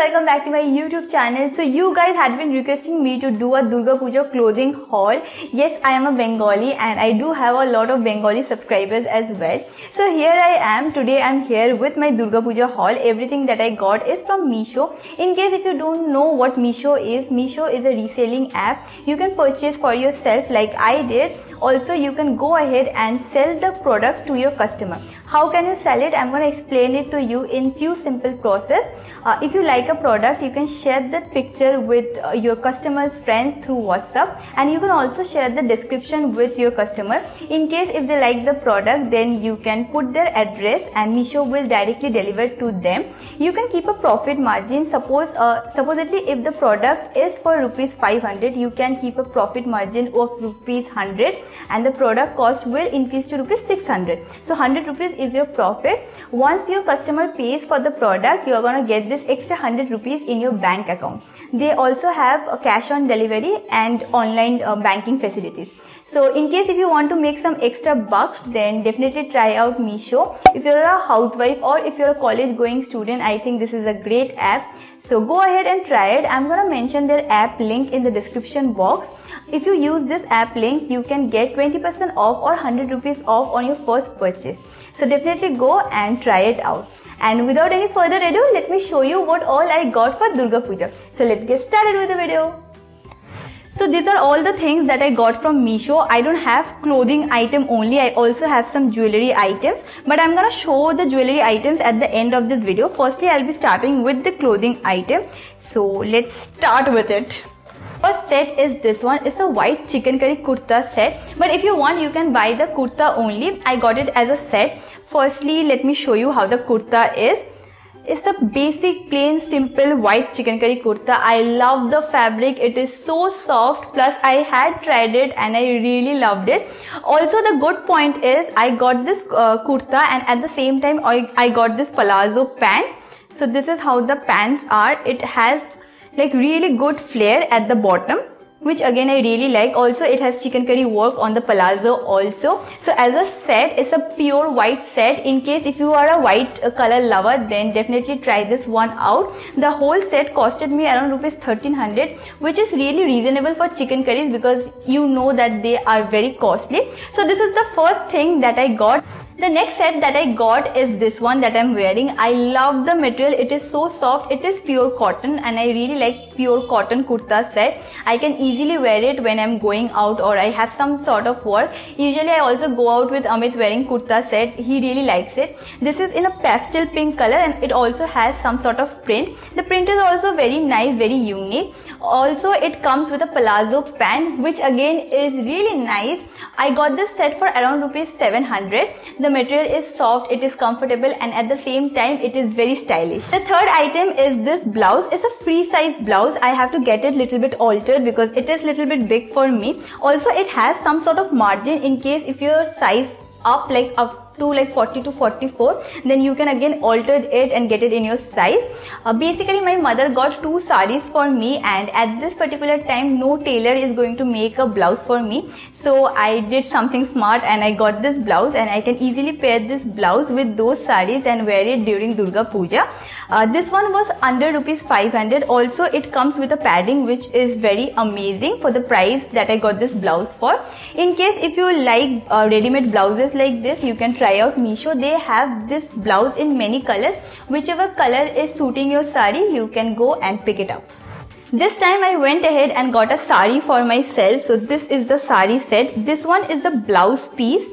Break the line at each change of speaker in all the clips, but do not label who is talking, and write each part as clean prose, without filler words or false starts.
welcome back to my YouTube channel. So you guys had been requesting me to do a Durga Puja clothing haul. Yes, I am a Bengali and I do have a lot of Bengali subscribers as well. So here I am. Today I am here with my Durga Puja haul. Everything that I got is from Meesho. In case if you don't know what Meesho is a reselling app. You can purchase for yourself like I did. Also, you can go ahead and sell the products to your customer. How can you sell it? I'm going to explain it to you in few simple process. If you like a product, you can share that picture with your customers' friends through WhatsApp, and you can also share the description with your customer. In case if they like the product, then you can put their address and Meesho will directly deliver to them. You can keep a profit margin. Supposedly if the product is for rupees 500, you can keep a profit margin of rupees 100 and the product cost will increase to rupees 600. So 100 rupees is your profit. Once your customer pays for the product, you are going to get this extra 100 rupees in your bank account. They also have a cash on delivery and online banking facilities. So in case if you want to make some extra bucks, then definitely try out Meesho. If you're a housewife or if you're a college going student, I think this is a great app. So go ahead and try it. I'm going to mention their app link in the description box. If you use this app link, you can get 20% off or 100 rupees off on your first purchase. So definitely go and try it out. And without any further ado, let me show you what all I got for Durga Puja. So let's get started with the video. So these are all the things that I got from Meesho. I don't have clothing item only. I also have some jewelry items. But I'm gonna show the jewelry items at the end of this video. Firstly, I'll be starting with the clothing item. So let's start with it. First set is this one. It's a white chicken curry kurta set. But if you want, you can buy the kurta only. I got it as a set. Firstly, let me show you how the kurta is. It's a basic, plain, simple white chicken curry kurta. I love the fabric. It is so soft. Plus, I had tried it and I really loved it. Also, the good point is I got this kurta and at the same time, I got this palazzo pant. So, this is how the pants are. It has like really good flare at the bottom, which again I really like. Also it has chicken curry work on the palazzo also. So as a set, it's a pure white set. In case if you are a white color lover, then definitely try this one out. The whole set costed me around rupees 1300, which is really reasonable for chicken curries because you know that they are very costly. So this is the first thing that I got. The next set that I got is this one that I'm wearing. I love the material. It is so soft. It is pure cotton and I really like pure cotton kurta set. I can easily wear it when I'm going out or I have some sort of work. Usually I also go out with Amit wearing kurta set. He really likes it. This is in a pastel pink color and it also has some sort of print. The print is also very nice, very unique. Also it comes with a palazzo pant, which again is really nice. I got this set for around rupees 700. The material is soft, it is comfortable and at the same time it is very stylish. The third item is this blouse. It's a free size blouse. I have to get it little bit altered because it is little bit big for me. Also it has some sort of margin in case if your size up to like 40 to 44, then you can again alter it and get it in your size. Basically my mother got 2 sarees for me and at this particular time no tailor is going to make a blouse for me. So I did something smart and I got this blouse and I can easily pair this blouse with those sarees and wear it during Durga Puja. This one was under rupees 500. Also it comes with a padding which is very amazing for the price that I got this blouse for. In case if you like ready-made blouses like this, you can try out Meesho. They have this blouse in many colors. Whichever color is suiting your sari, you can go and pick it up. This time I went ahead and got a sari for myself. So this is the sari set. This one is the blouse piece.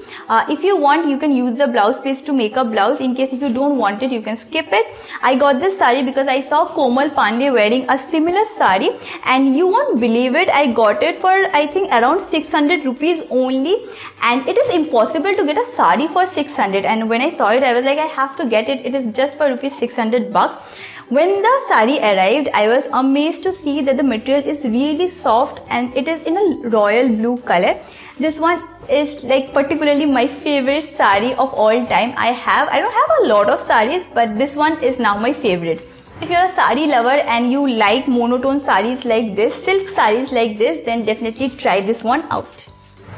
If you want, you can use the blouse piece to make a blouse. In case if you don't want it, you can skip it. I got this sari because I saw Komal Pandey wearing a similar sari and you won't believe it. I got it for I think around 600 rupees only and it is impossible to get a sari for 600 and when I saw it, I was like, I have to get it. It is just for rupees 600 bucks. When the sari arrived, I was amazed to see that the material is really soft and it is in a royal blue color. This one is like particularly my favorite sari of all time. I don't have a lot of saris, but this one is now my favorite. If you're a sari lover and you like monotone saris like this, silk saris like this, then definitely try this one out.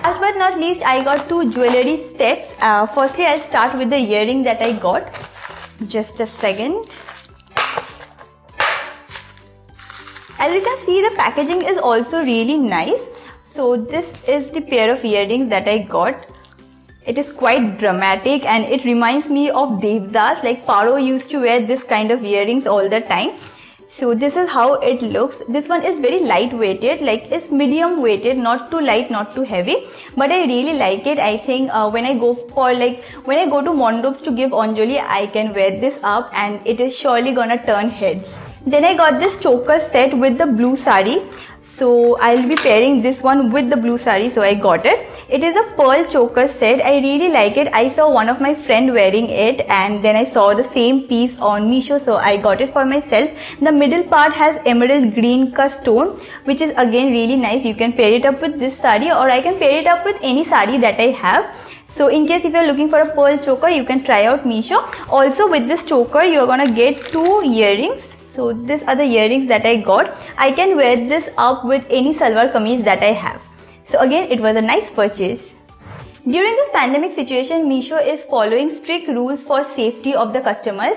Last but not least, I got 2 jewelry sets. Firstly, I'll start with the earring that I got. Just a second. As you can see, the packaging is also really nice. So this is the pair of earrings that I got. It is quite dramatic and it reminds me of Devdas. Like Paro used to wear this kind of earrings all the time. So this is how it looks. This one is very light weighted, like it's medium weighted, not too light, not too heavy, but I really like it. I think when I go to Mondops to give Anjali, I can wear this up and it is surely gonna turn heads. Then I got this choker set with the blue sari. So I'll be pairing this one with the blue sari, so I got it. It is a pearl choker set. I really like it. I saw one of my friend wearing it and then I saw the same piece on Meesho, so I got it for myself. The middle part has emerald green ka stone, which is again really nice. You can pair it up with this sari or I can pair it up with any sari that I have. So in case if you are looking for a pearl choker, you can try out Meesho. Also with this choker, you are gonna get 2 earrings. So these are the earrings that I got. I can wear this up with any salwar kameez that I have. So again, it was a nice purchase. During this pandemic situation, Meesho is following strict rules for safety of the customers.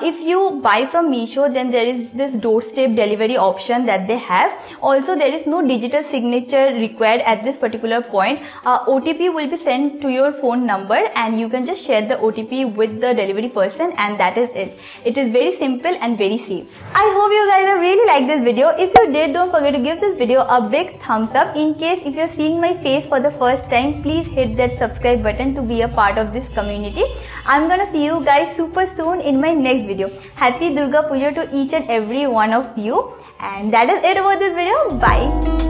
If you buy from Meesho, then there is this doorstep delivery option that they have. Also, there is no digital signature required at this particular point. OTP will be sent to your phone number and you can just share the OTP with the delivery person and that is it. It is very simple and very safe. I hope you guys have really liked this video. If you did, don't forget to give this video a big thumbs up. In case if you're seeing my face for the first time, please hit that subscribe button to be a part of this community. I'm gonna see you guys super soon in my next video. Happy Durga Puja to each and every one of you. And that is it about this video. Bye.